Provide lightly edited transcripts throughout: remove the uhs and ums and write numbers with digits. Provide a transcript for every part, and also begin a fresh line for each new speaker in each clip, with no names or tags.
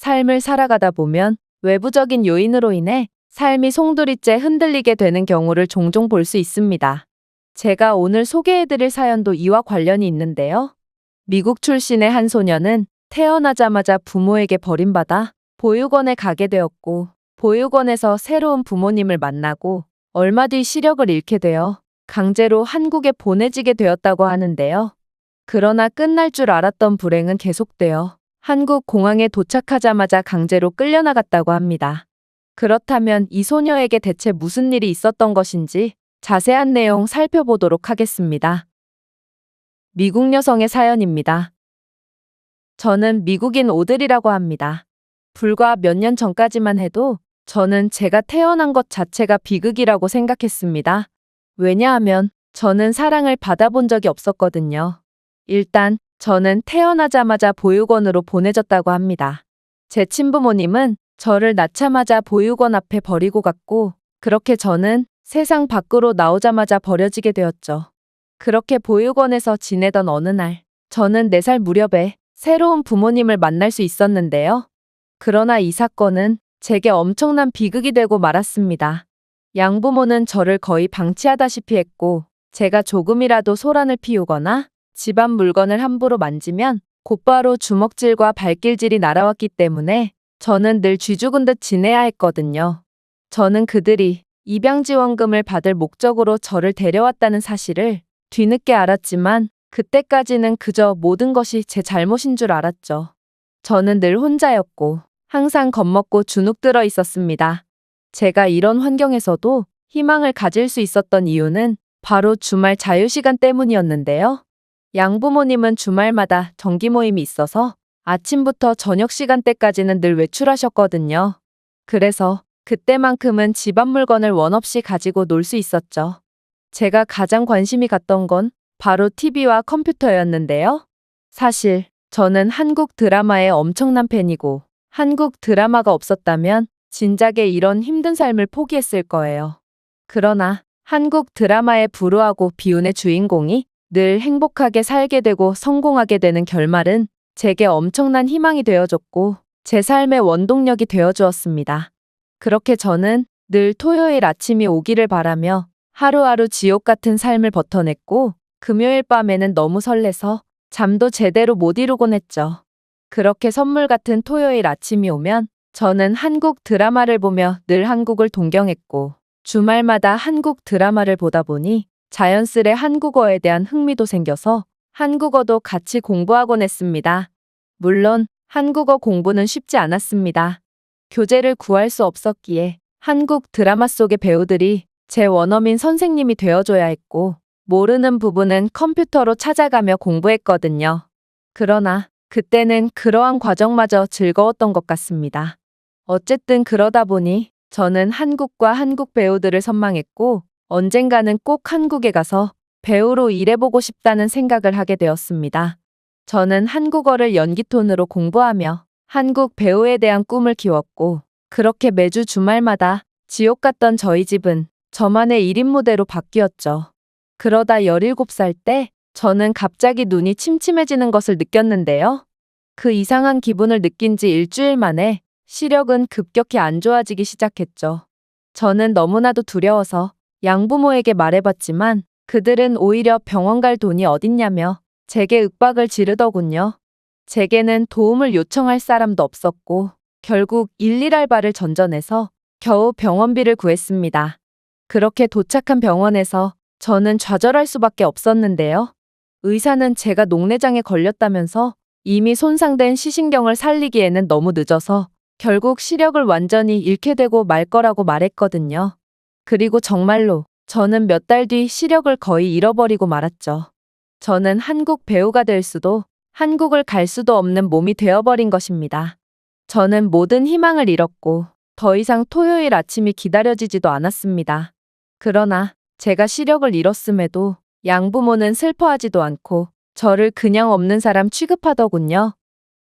삶을 살아가다 보면 외부적인 요인으로 인해 삶이 송두리째 흔들리게 되는 경우를 종종 볼 수 있습니다. 제가 오늘 소개해드릴 사연도 이와 관련이 있는데요. 미국 출신의 한 소녀는 태어나자마자 부모에게 버림받아 보육원에 가게 되었고, 보육원에서 새로운 부모님을 만나고 얼마 뒤 시력을 잃게 되어 강제로 한국에 보내지게 되었다고 하는데요. 그러나 끝날 줄 알았던 불행은 계속되어 한국 공항에 도착하자마자 강제로 끌려나갔다고 합니다. 그렇다면 이 소녀에게 대체 무슨 일이 있었던 것인지 자세한 내용 살펴보도록 하겠습니다. 미국 여성의 사연입니다. 저는 미국인 오드리라고 합니다. 불과 몇 년 전까지만 해도 저는 제가 태어난 것 자체가 비극이라고 생각했습니다. 왜냐하면 저는 사랑을 받아본 적이 없었거든요. 일단 저는 태어나자마자 보육원으로 보내졌다고 합니다. 제 친부모님은 저를 낳자마자 보육원 앞에 버리고 갔고, 그렇게 저는 세상 밖으로 나오자마자 버려지게 되었죠. 그렇게 보육원에서 지내던 어느 날, 저는 4살 무렵에 새로운 부모님을 만날 수 있었는데요. 그러나 이 사건은 제게 엄청난 비극이 되고 말았습니다. 양부모는 저를 거의 방치하다시피 했고, 제가 조금이라도 소란을 피우거나 집안 물건을 함부로 만지면 곧바로 주먹질과 발길질이 날아왔기 때문에 저는 늘 쥐 죽은 듯 지내야 했거든요. 저는 그들이 입양지원금을 받을 목적으로 저를 데려왔다는 사실을 뒤늦게 알았지만, 그때까지는 그저 모든 것이 제 잘못인 줄 알았죠. 저는 늘 혼자였고 항상 겁먹고 주눅들어 있었습니다. 제가 이런 환경에서도 희망을 가질 수 있었던 이유는 바로 주말 자유시간 때문이었는데요. 양부모님은 주말마다 정기 모임이 있어서 아침부터 저녁 시간대까지는 늘 외출하셨거든요. 그래서 그때만큼은 집안 물건을 원 없이 가지고 놀 수 있었죠. 제가 가장 관심이 갔던 건 바로 TV와 컴퓨터였는데요. 사실 저는 한국 드라마의 엄청난 팬이고, 한국 드라마가 없었다면 진작에 이런 힘든 삶을 포기했을 거예요. 그러나 한국 드라마의 불우하고 비운의 주인공이 늘 행복하게 살게 되고 성공하게 되는 결말은 제게 엄청난 희망이 되어줬고 제 삶의 원동력이 되어주었습니다. 그렇게 저는 늘 토요일 아침이 오기를 바라며 하루하루 지옥 같은 삶을 버텨냈고, 금요일 밤에는 너무 설레서 잠도 제대로 못 이루곤 했죠. 그렇게 선물 같은 토요일 아침이 오면 저는 한국 드라마를 보며 늘 한국을 동경했고, 주말마다 한국 드라마를 보다 보니 자연스레 한국어에 대한 흥미도 생겨서 한국어도 같이 공부하곤 했습니다. 물론 한국어 공부는 쉽지 않았습니다. 교재를 구할 수 없었기에 한국 드라마 속의 배우들이 제 원어민 선생님이 되어줘야 했고, 모르는 부분은 컴퓨터로 찾아가며 공부했거든요. 그러나 그때는 그러한 과정마저 즐거웠던 것 같습니다. 어쨌든 그러다 보니 저는 한국과 한국 배우들을 선망했고, 언젠가는 꼭 한국에 가서 배우로 일해보고 싶다는 생각을 하게 되었습니다. 저는 한국어를 연기톤으로 공부하며 한국 배우에 대한 꿈을 키웠고, 그렇게 매주 주말마다 지옥 같던 저희 집은 저만의 1인 무대로 바뀌었죠. 그러다 17살 때 저는 갑자기 눈이 침침해지는 것을 느꼈는데요. 그 이상한 기분을 느낀 지 일주일 만에 시력은 급격히 안 좋아지기 시작했죠. 저는 너무나도 두려워서 양부모에게 말해봤지만 그들은 오히려 병원 갈 돈이 어딨냐며 제게 윽박을 지르더군요. 제게는 도움을 요청할 사람도 없었고 결국 일일 알바를 전전해서 겨우 병원비를 구했습니다. 그렇게 도착한 병원에서 저는 좌절할 수밖에 없었는데요. 의사는 제가 녹내장에 걸렸다면서 이미 손상된 시신경을 살리기에는 너무 늦어서 결국 시력을 완전히 잃게 되고 말 거라고 말했거든요. 그리고 정말로 저는 몇 달 뒤 시력을 거의 잃어버리고 말았죠. 저는 한국 배우가 될 수도 한국을 갈 수도 없는 몸이 되어버린 것입니다. 저는 모든 희망을 잃었고 더 이상 토요일 아침이 기다려지지도 않았습니다. 그러나 제가 시력을 잃었음에도 양부모는 슬퍼하지도 않고 저를 그냥 없는 사람 취급하더군요.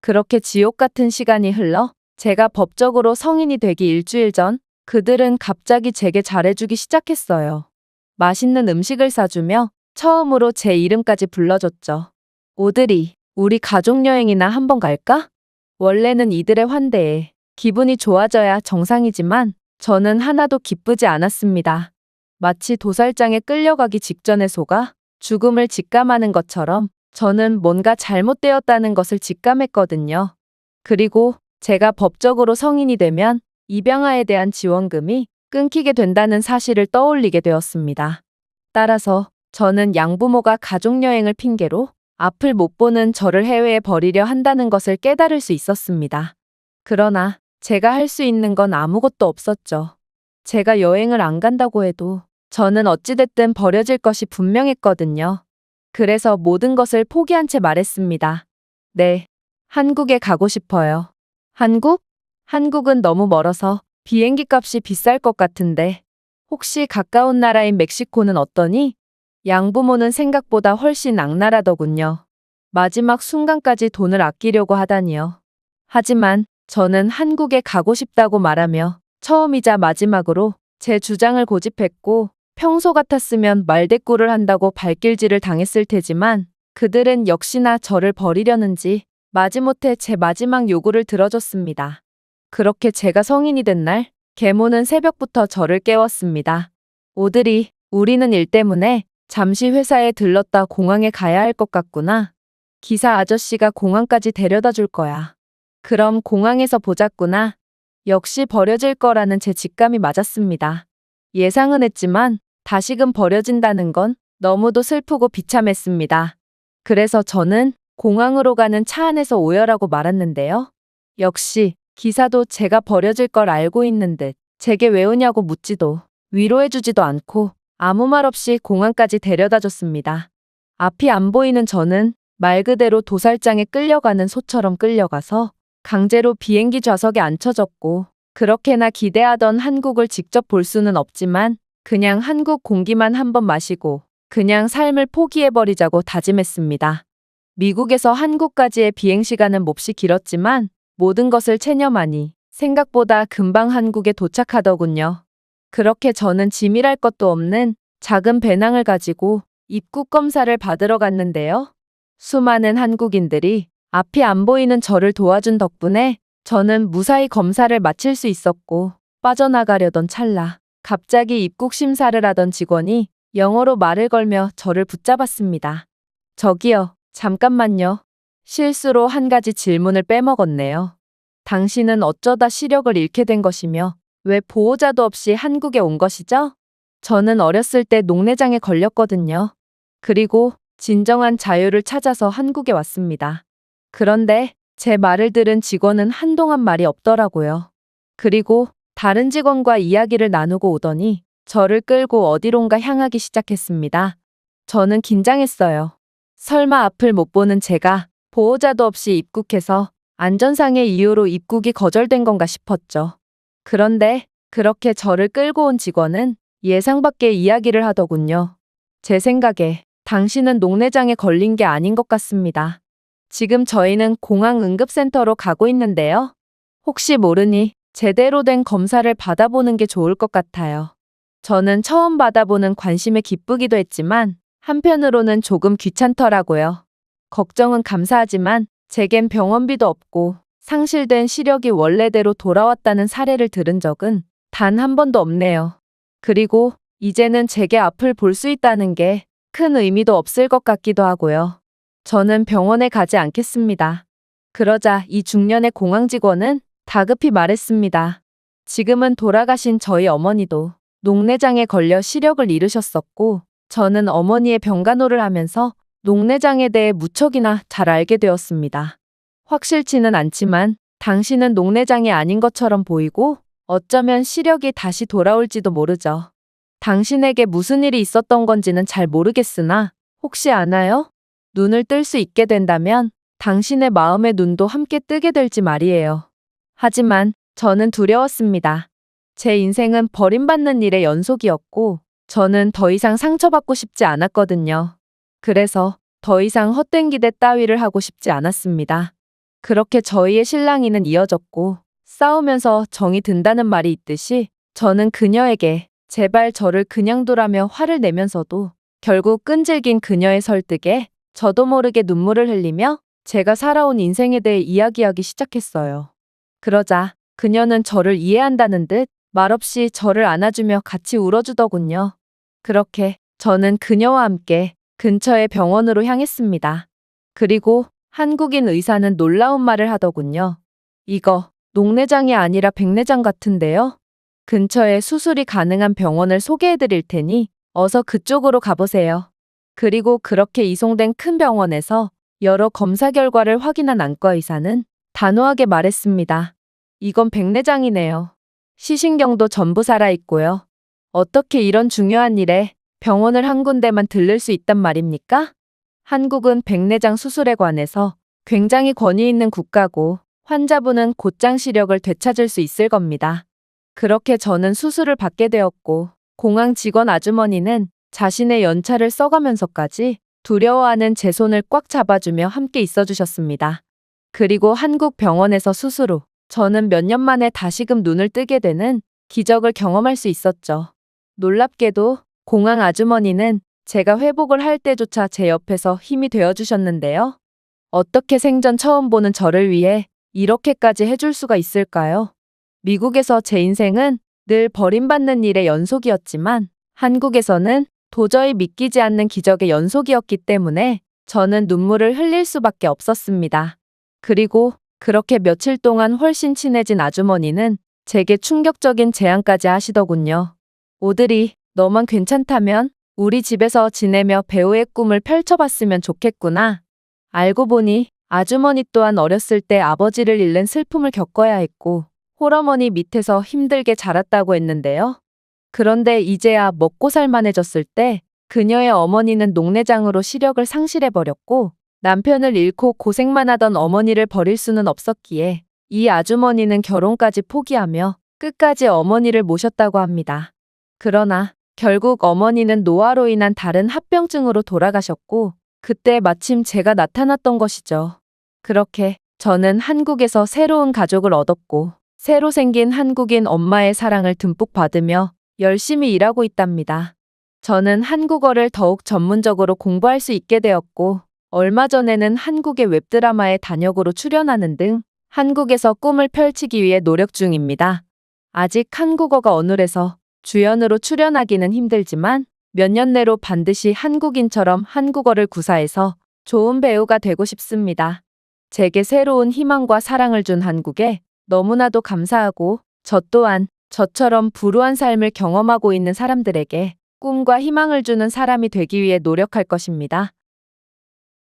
그렇게 지옥 같은 시간이 흘러 제가 법적으로 성인이 되기 일주일 전 그들은 갑자기 제게 잘해주기 시작했어요. 맛있는 음식을 사주며 처음으로 제 이름까지 불러줬죠. 오드리, 우리 가족여행이나 한번 갈까? 원래는 이들의 환대에 기분이 좋아져야 정상이지만 저는 하나도 기쁘지 않았습니다. 마치 도살장에 끌려가기 직전에 속아 죽음을 직감하는 것처럼 저는 뭔가 잘못되었다는 것을 직감했거든요. 그리고 제가 법적으로 성인이 되면 입양아에 대한 지원금이 끊기게 된다는 사실을 떠올리게 되었습니다. 따라서 저는 양부모가 가족여행을 핑계로 앞을 못 보는 저를 해외에 버리려 한다는 것을 깨달을 수 있었습니다. 그러나 제가 할 수 있는 건 아무것도 없었죠. 제가 여행을 안 간다고 해도 저는 어찌됐든 버려질 것이 분명했거든요. 그래서 모든 것을 포기한 채 말했습니다. 네, 한국에 가고 싶어요. 한국? 한국은 너무 멀어서 비행기 값이 비쌀 것 같은데 혹시 가까운 나라인 멕시코는 어떠니? 양부모는 생각보다 훨씬 악랄하더군요. 마지막 순간까지 돈을 아끼려고 하다니요. 하지만 저는 한국에 가고 싶다고 말하며 처음이자 마지막으로 제 주장을 고집했고 평소 같았으면 말대꾸를 한다고 발길질을 당했을 테지만 그들은 역시나 저를 버리려는지 마지못해 제 마지막 요구를 들어줬습니다. 그렇게 제가 성인이 된 날 계모는 새벽부터 저를 깨웠습니다. 오드리, 우리는 일 때문에 잠시 회사에 들렀다 공항에 가야 할 것 같구나. 기사 아저씨가 공항까지 데려다 줄 거야. 그럼 공항에서 보자꾸나. 역시 버려질 거라는 제 직감이 맞았습니다. 예상은 했지만 다시금 버려진다는 건 너무도 슬프고 비참했습니다. 그래서 저는 공항으로 가는 차 안에서 오열하고 말았는데요. 역시 기사도 제가 버려질 걸 알고 있는 듯 제게 왜 오냐고 묻지도 위로해주지도 않고 아무 말 없이 공항까지 데려다 줬습니다. 앞이 안 보이는 저는 말 그대로 도살장에 끌려가는 소처럼 끌려가서 강제로 비행기 좌석에 앉혀졌고 그렇게나 기대하던 한국을 직접 볼 수는 없지만 그냥 한국 공기만 한번 마시고 그냥 삶을 포기해버리자고 다짐했습니다. 미국에서 한국까지의 비행시간은 몹시 길었지만 모든 것을 체념하니 생각보다 금방 한국에 도착하더군요. 그렇게 저는 짐이랄 것도 없는 작은 배낭을 가지고 입국 검사를 받으러 갔는데요. 수많은 한국인들이 앞이 안 보이는 저를 도와준 덕분에 저는 무사히 검사를 마칠 수 있었고 빠져나가려던 찰나 갑자기 입국 심사를 하던 직원이 영어로 말을 걸며 저를 붙잡았습니다. 저기요, 잠깐만요. 실수로 한 가지 질문을 빼먹었네요. 당신은 어쩌다 시력을 잃게 된 것이며 왜 보호자도 없이 한국에 온 것이죠? 저는 어렸을 때 녹내장에 걸렸거든요. 그리고 진정한 자유를 찾아서 한국에 왔습니다. 그런데 제 말을 들은 직원은 한동안 말이 없더라고요. 그리고 다른 직원과 이야기를 나누고 오더니 저를 끌고 어디론가 향하기 시작했습니다. 저는 긴장했어요. 설마 앞을 못 보는 제가 보호자도 없이 입국해서 안전상의 이유로 입국이 거절된 건가 싶었죠. 그런데 그렇게 저를 끌고 온 직원은 예상 밖의 이야기를 하더군요. 제 생각에 당신은 녹내장에 걸린 게 아닌 것 같습니다. 지금 저희는 공항 응급센터로 가고 있는데요. 혹시 모르니 제대로 된 검사를 받아보는 게 좋을 것 같아요. 저는 처음 받아보는 관심에 기쁘기도 했지만 한편으로는 조금 귀찮더라고요. 걱정은 감사하지만 제겐 병원비도 없고 상실된 시력이 원래대로 돌아왔다는 사례를 들은 적은 단 한 번도 없네요. 그리고 이제는 제게 앞을 볼 수 있다는 게 큰 의미도 없을 것 같기도 하고요. 저는 병원에 가지 않겠습니다. 그러자 이 중년의 공항 직원은 다급히 말했습니다. 지금은 돌아가신 저희 어머니도 녹내장에 걸려 시력을 잃으셨었고 저는 어머니의 병간호를 하면서 녹내장에 대해 무척이나 잘 알게 되었습니다. 확실치는 않지만 당신은 녹내장이 아닌 것처럼 보이고 어쩌면 시력이 다시 돌아올지도 모르죠. 당신에게 무슨 일이 있었던 건지는 잘 모르겠으나 혹시 아나요? 눈을 뜰 수 있게 된다면 당신의 마음의 눈도 함께 뜨게 될지 말이에요. 하지만 저는 두려웠습니다. 제 인생은 버림받는 일의 연속이었고 저는 더 이상 상처받고 싶지 않았거든요. 그래서 더 이상 헛된 기대 따위를 하고 싶지 않았습니다. 그렇게 저희의 실랑이는 이어졌고 싸우면서 정이 든다는 말이 있듯이 저는 그녀에게 제발 저를 그냥 두라며 화를 내면서도 결국 끈질긴 그녀의 설득에 저도 모르게 눈물을 흘리며 제가 살아온 인생에 대해 이야기하기 시작했어요. 그러자 그녀는 저를 이해한다는 듯 말없이 저를 안아주며 같이 울어주더군요. 그렇게 저는 그녀와 함께 근처의 병원으로 향했습니다. 그리고 한국인 의사는 놀라운 말을 하더군요. 이거 녹내장이 아니라 백내장 같은데요? 근처에 수술이 가능한 병원을 소개해 드릴 테니 어서 그쪽으로 가보세요. 그리고 그렇게 이송된 큰 병원에서 여러 검사 결과를 확인한 안과 의사는 단호하게 말했습니다. 이건 백내장이네요. 시신경도 전부 살아있고요. 어떻게 이런 중요한 일에 병원을 한 군데만 들를 수 있단 말입니까? 한국은 백내장 수술에 관해서 굉장히 권위 있는 국가고 환자분은 곧장 시력을 되찾을 수 있을 겁니다. 그렇게 저는 수술을 받게 되었고 공항 직원 아주머니는 자신의 연차를 써가면서까지 두려워하는 제 손을 꽉 잡아주며 함께 있어주셨습니다. 그리고 한국 병원에서 수술 후 저는 몇 년 만에 다시금 눈을 뜨게 되는 기적을 경험할 수 있었죠. 놀랍게도 공항 아주머니는 제가 회복을 할 때조차 제 옆에서 힘이 되어주셨는데요. 어떻게 생전 처음 보는 저를 위해 이렇게까지 해줄 수가 있을까요? 미국에서 제 인생은 늘 버림받는 일의 연속이었지만 한국에서는 도저히 믿기지 않는 기적의 연속이었기 때문에 저는 눈물을 흘릴 수밖에 없었습니다. 그리고 그렇게 며칠 동안 훨씬 친해진 아주머니는 제게 충격적인 제안까지 하시더군요. 오드리, 너만 괜찮다면 우리 집에서 지내며 배우의 꿈을 펼쳐봤으면 좋겠구나. 알고 보니 아주머니 또한 어렸을 때 아버지를 잃는 슬픔을 겪어야 했고 홀어머니 밑에서 힘들게 자랐다고 했는데요. 그런데 이제야 먹고 살만해졌을 때 그녀의 어머니는 녹내장으로 시력을 상실해버렸고 남편을 잃고 고생만 하던 어머니를 버릴 수는 없었기에 이 아주머니는 결혼까지 포기하며 끝까지 어머니를 모셨다고 합니다. 그러나 결국 어머니는 노화로 인한 다른 합병증으로 돌아가셨고 그때 마침 제가 나타났던 것이죠. 그렇게 저는 한국에서 새로운 가족을 얻었고 새로 생긴 한국인 엄마의 사랑을 듬뿍 받으며 열심히 일하고 있답니다. 저는 한국어를 더욱 전문적으로 공부할 수 있게 되었고 얼마 전에는 한국의 웹드라마에 단역으로 출연하는 등 한국에서 꿈을 펼치기 위해 노력 중입니다. 아직 한국어가 어눌해서 주연으로 출연하기는 힘들지만 몇 년 내로 반드시 한국인처럼 한국어를 구사해서 좋은 배우가 되고 싶습니다. 제게 새로운 희망과 사랑을 준 한국에 너무나도 감사하고 저 또한 저처럼 불우한 삶을 경험하고 있는 사람들에게 꿈과 희망을 주는 사람이 되기 위해 노력할 것입니다.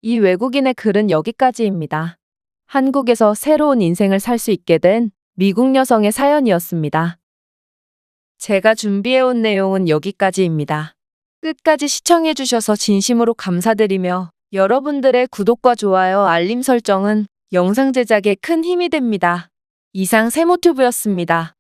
이 외국인의 글은 여기까지입니다. 한국에서 새로운 인생을 살 수 있게 된 미국 여성의 사연이었습니다. 제가 준비해온 내용은 여기까지입니다. 끝까지 시청해주셔서 진심으로 감사드리며 여러분들의 구독과 좋아요, 알림 설정은 영상 제작에 큰 힘이 됩니다. 이상 세모튜브였습니다.